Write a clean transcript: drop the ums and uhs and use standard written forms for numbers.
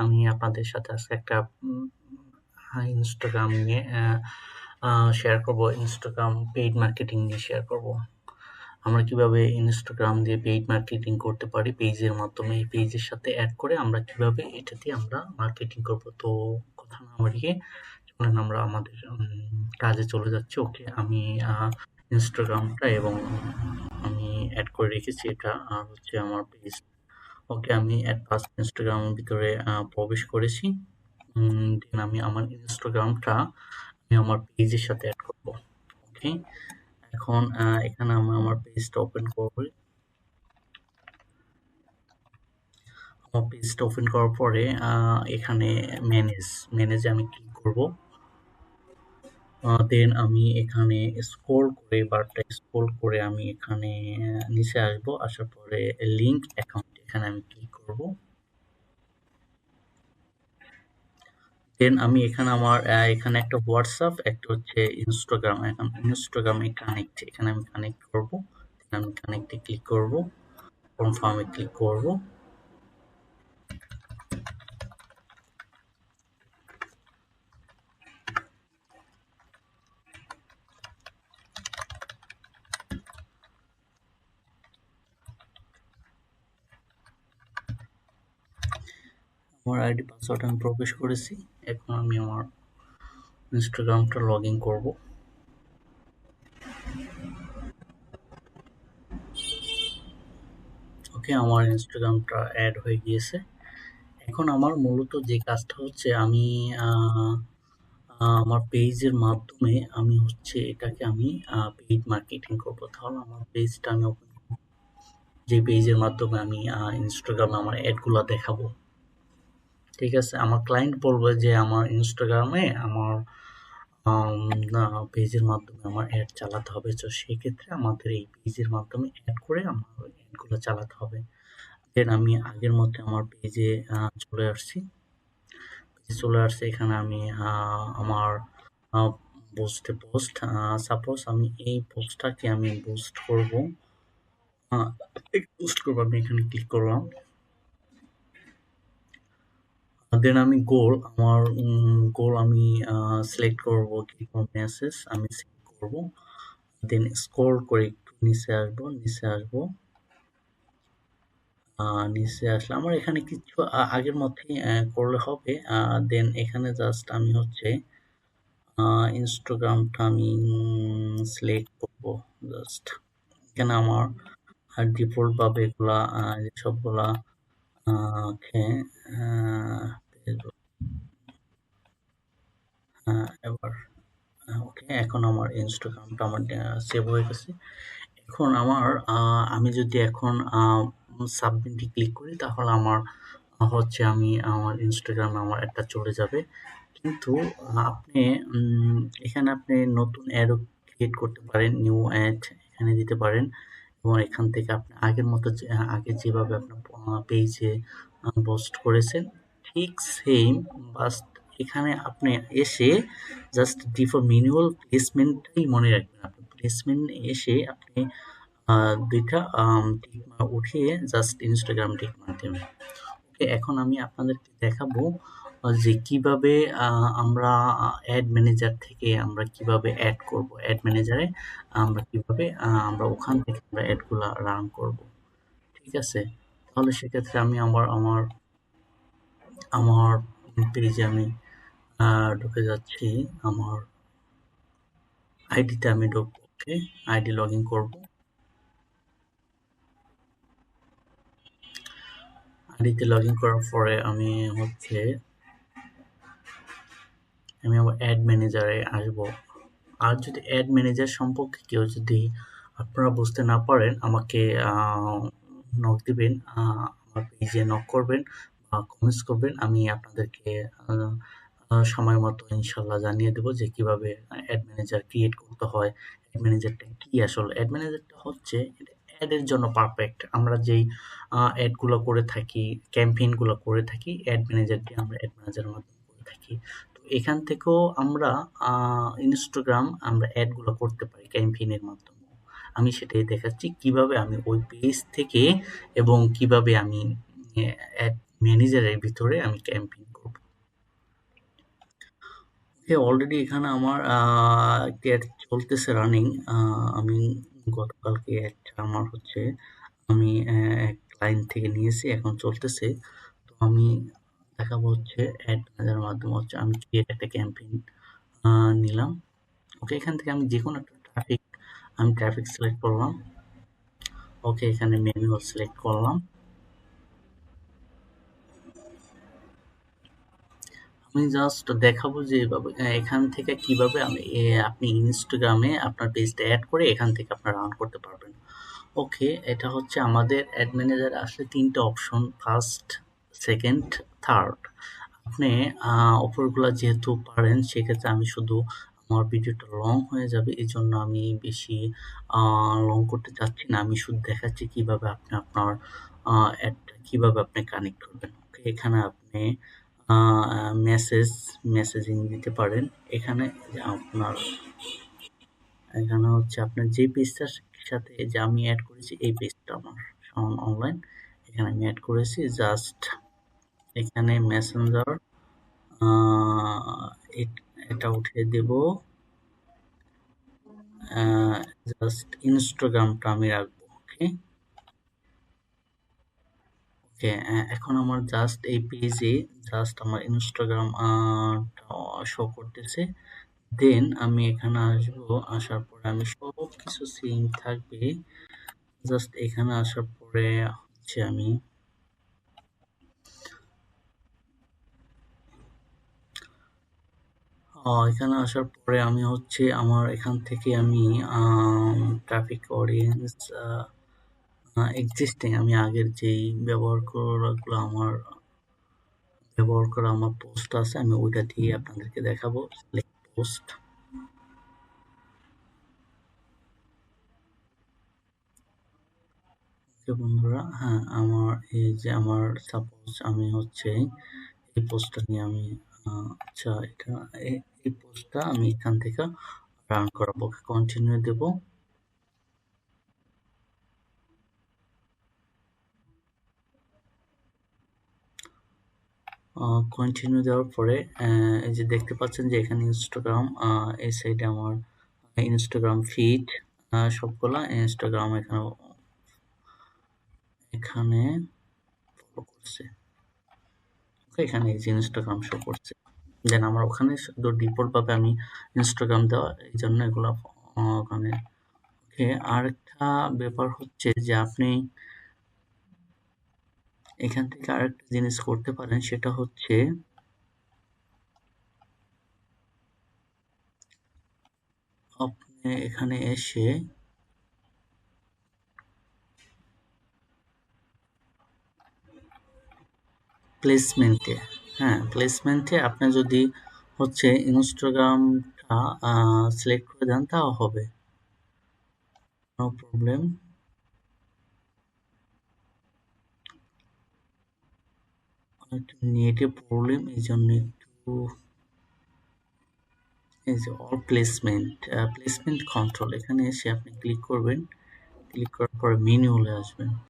আমি আপনাদের সাথে আজকে একটা ইনস্টাগ্রাম নিয়ে শেয়ার করব। ইনস্টাগ্রাম পেইড মার্কেটিং নিয়ে শেয়ার করব। আমরা কিভাবে ইনস্টাগ্রাম দিয়ে পেইড মার্কেটিং করতে পারি পেজের মাধ্যমে। এই পেজের সাথে অ্যাড করে আমরা কিভাবে এটা দিয়ে আমরা মার্কেটিং করব। তো কথা না বাড়িয়ে চলেন আমরা আমাদের কাজে চলে যাচ্ছি। ওকে, আমি ইনস্টাগ্রামটা এবং আমি অ্যাড করে রেখেছি, এটা আর হচ্ছে আমার পেজ। ওকে, আমি অ্যাট ফার্স্ট ইনস্টাগ্রামের ভিতরে প্রবেশ করেছি। দেন আমি আমার ইনস্টাগ্রামটা আমি আমার পেজের সাথে অ্যাড করব। ওকে, এখন এখানে আমি আমার পেজটা ওপেন করব। আমার পেজটা ওপেন করার পরে এখানে ম্যানেজে আমি ক্লিক করব। দেন আমি এখানে স্ক্রল করে আমি এখানে নিচে আসবো। আসার পরে লিঙ্ক অ্যাকাউন্ট, এখানে আমি ক্লিক করব। দেন আমি এখানে আমার এখানে একটা হোয়াটসঅ্যাপ, একটা হচ্ছে ইনস্টাগ্রাম। এখন ইনস্টাগ্রামে কানেক্ট, এখানে আমি কানেক্ট করব। দেন আমি কানেক্টে ক্লিক করব, কনফার্মে ক্লিক করব। আমার আইডি পাসওয়ার্ড আমি প্রবেশ করেছি। এখন আমি আমার ইনস্টাগ্রামটা লগ ইন করবো। ওকে, আমার ইনস্টাগ্রামটা অ্যাড হয়ে গিয়েছে। এখন আমার মূলত যে কাজটা হচ্ছে, আমি আমার পেজের মাধ্যমে আমি হচ্ছে এটাকে আমি পেইড মার্কেটিং করবো। তাহলে আমার পেজটা আমি ওপেন করব, যে পেজের মাধ্যমে আমি ইনস্টাগ্রামে আমার অ্যাডগুলো দেখাবো। ঠিক আছে, আমার ক্লায়েন্ট বলবে যে আমার ইনস্টাগ্রামে আমার পেজের মাধ্যমে আমার অ্যাড চালাতে হবে। তো সেক্ষেত্রে আমাদের এই পেজের মাধ্যমে অ্যাড করে আমার অ্যাডগুলো চালাতে হবে। দেন আমি আগের মতো আমার পেজে চলে আসছি। এখানে আমি আমার পোস্ট, সাপোজ আমি এই পোস্টটাকে আমি বুস্ট করব। আমি এখানে ক্লিক করলাম। দেন আমি আমার গোল আমি সিলেক্ট করব, ক্লিক অন মেসেজ আমি সিলেক্ট করব। দেন স্ক্রল করে একটু নিচে আসবো। নিচে আসলে আমার এখানে কিছু আগের মতোই করলে হবে। দেন এখানে জাস্ট আমি হচ্ছে ইনস্টাগ্রামটা আমি সিলেক্ট করব। জাস্ট এখানে আমার ডিফল্ট ভাবে এগুলা সবগুলা ওকে, এবার ওকে, এখন আমার ইনস্টাগ্রামটা আমার সেভ হয়ে গেছে। এখন আমি যদি এখন সাবমিটে ক্লিক করি, তাহলে আমার হচ্ছে আমি আমার ইনস্টাগ্রামে আমার একটা চলে যাবে। কিন্তু আপনি এখানে আপনি নতুন অ্যাডও ক্রিয়েট করতে পারেন, নিউ অ্যাড এখানে দিতে পারেন। এবং এখান থেকে আপনি আগের মতো আগে যেভাবে আপনার পেজে পোস্ট করেছেন ঠিক সেম, বাস্ট এখানে আপনি এসে জাস্ট ম্যানুয়াল প্লেসমেন্টটাই মনে রাখবেন। আপনি প্লেসমেন্ট এসে আপনি দুইটা টিক উঠিয়ে জাস্ট ইনস্টাগ্রাম টিক মার দেবেন। ওকে, এখন আমি আপনাদেরকে দেখাবো যে কিভাবে আমরা অ্যাড ম্যানেজার থেকে আমরা কিভাবে অ্যাড করব। অ্যাড ম্যানেজারে আমরা কিভাবে আমরা ওখান থেকে আমরা অ্যাডগুলা রান করব। ঠিক আছে, তাহলে সেক্ষেত্রে আমি আমার পেজে আমি ঢুকে যাচ্ছি। আমার আইডিতে আমি ঢুকবো। ওকে, আইডি লগ ইন করবো। আইডিতে লগ ইন করার পরে আমি আমার অ্যাড ম্যানেজারে আসবো। আর যদি অ্যাড ম্যানেজার সম্পর্কে কেউ যদি আপনারা বুঝতে না পারেন, আমাকে নক দিবেন, আমার পেজে নক করবেন বা কমেন্টস করবেন। আমি আপনাদেরকে সময় মতো ইনশাল্লাহ জানিয়ে দেবো যে কিভাবে অ্যাড ম্যানেজার ক্রিয়েট করতে হয়। অ্যাড ম্যানেজারটা কি আসলে? অ্যাড ম্যানেজারটা হচ্ছে অ্যাডের জন্য পারফেক্ট। আমরা যেই অ্যাডগুলো করে থাকি, ক্যাম্পেইনগুলো করে থাকি, অ্যাড ম্যানেজার দিয়ে আমরা অ্যাড ম্যানেজারের মাধ্যমে করে থাকি। তো এখান থেকেও আমরা ইনস্টাগ্রাম আমরা অ্যাডগুলো করতে পারি ক্যাম্পেইনের মাধ্যমে। আমি সেটাই দেখাচ্ছি কিভাবে আমি ওই পেজ থেকে এবং কিভাবে আমি অ্যাড ম্যানেজারের ভিতরে আমি ক্যাম্পেইন করব। ওকে, অলরেডি এখানে আমার অ্যাড চলতেছে রানিং। আমি গতকালকে একটা আমার হচ্ছে আমি এক ক্লায়েন্ট থেকে নিয়েছি, এখন চলতেছে। তো আমি দেখাবো হচ্ছে অ্যাড ম্যানেজারের মাধ্যমে হচ্ছে আমি ক্রিয়েট একটা ক্যাম্পেইন নিলাম। ওকে, এখান থেকে আমি যেকোনো একটা ট্রাফিক সিলেক্ট করলাম। ওকে, এখানে ম্যানুয়াল সিলেক্ট করলাম। আমি জাস্ট দেখাবো যে এভাবে এখান থেকে কিভাবে আপনি ইনস্টাগ্রামে আপনার পেজটা অ্যাড করে এখান থেকে আপনারা রান করতে পারবেন। ওকে, এটা হচ্ছে আমাদের অ্যাড ম্যানেজার আসলে ৩ টা অপশন, ফার্স্ট, সেকেন্ড, থার্ড। আপনি অপরগুলা যেহেতু পারেন সেক্ষেত্রে আমি শুধু আমার ভিডিওটা লং হয়ে যাবে, এজন্য আমি বেশি লং করতে চাচ্ছি না। আমি শুধু দেখাচ্ছি কিভাবে আপনি আপনার অ্যাডটা কিভাবে আপনি কানেক্ট করবেন। ওকে, এখানে আপনি মেসেজিং দিতে পারেন। এখানে যে আপনার এখানে হচ্ছে আপনার যে পেজটার সাথে যে আমি অ্যাড করেছি এই পেজটা আমার শাওন অনলাইন, এখানে আমি অ্যাড করেছি। জাস্ট এখানে মেসেঞ্জার এটা উঠিয়ে দেব। জাস্ট ইনস্টাগ্রামটা আমি রাখবো। ওকে, ওকে, এখন আমার জাস্ট এই পেজে জাস্ট আমার ইনস্টাগ্রাম শো করতেছে। দেন আমি এখানে আসবো, আসার পরে আমি সবকিছু সেম থাকবে। জাস্ট এখানে আসার পরে হচ্ছে আমি এখানে আসার পরে আমি হচ্ছে আমার এখান থেকে আমি ট্রাফিক অডিয়েন্স এক্সিস্টিং আমি আগের যেই ব্যবহার করা আমার পোস্ট আছে আমি ওইটা দিয়ে আপনাদেরকে দেখাবো। Select post. ওকে বন্ধুরা, হ্যাঁ, আমার এই যে আমার সাপোজ আমি হচ্ছে এই পোস্টটা নিয়ে আমি আচ্ছা এটা এই পোস্টটা আমি এখান থেকে রান করাবো। কন্টিনিউ দেব। কন্টিনিউ দেওয়ার পরে এই যে দেখতে পাচ্ছেন যে এখানে ইনস্টাগ্রাম, এই সাইডে আমার ইনস্টাগ্রাম ফিড সবগুলা ইনস্টাগ্রাম এখানে ফলো করছে। এখানে এই যে ইনস্টাগ্রাম শো করছে। দেন আমার ওখানে শুধু ডিফল্ট ভাবে আমি ইনস্টাগ্রাম দেওয়া, এই জন্য এগুলো ওখানে। ওকে, আরেকটা ব্যাপার হচ্ছে যে আপনি এখান থেকে আরেকটা জিনিস করতে পারেন, সেটা হচ্ছে আপনি এখানে এসে প্লেসমেন্টে, হ্যাঁ, প্লেসমেন্টে আপনি যদি হচ্ছে ইনস্টাগ্রামটা সিলেক্ট করে দেন তাও হবে, নো প্রবলেম। নেটে প্রবলেম, এই জন্য একটু এই যে অল প্লেসমেন্ট কন্ট্রোল এখানে এসে আপনি ক্লিক করবেন। ক্লিক করার পরে মেনু হলে আসবেন।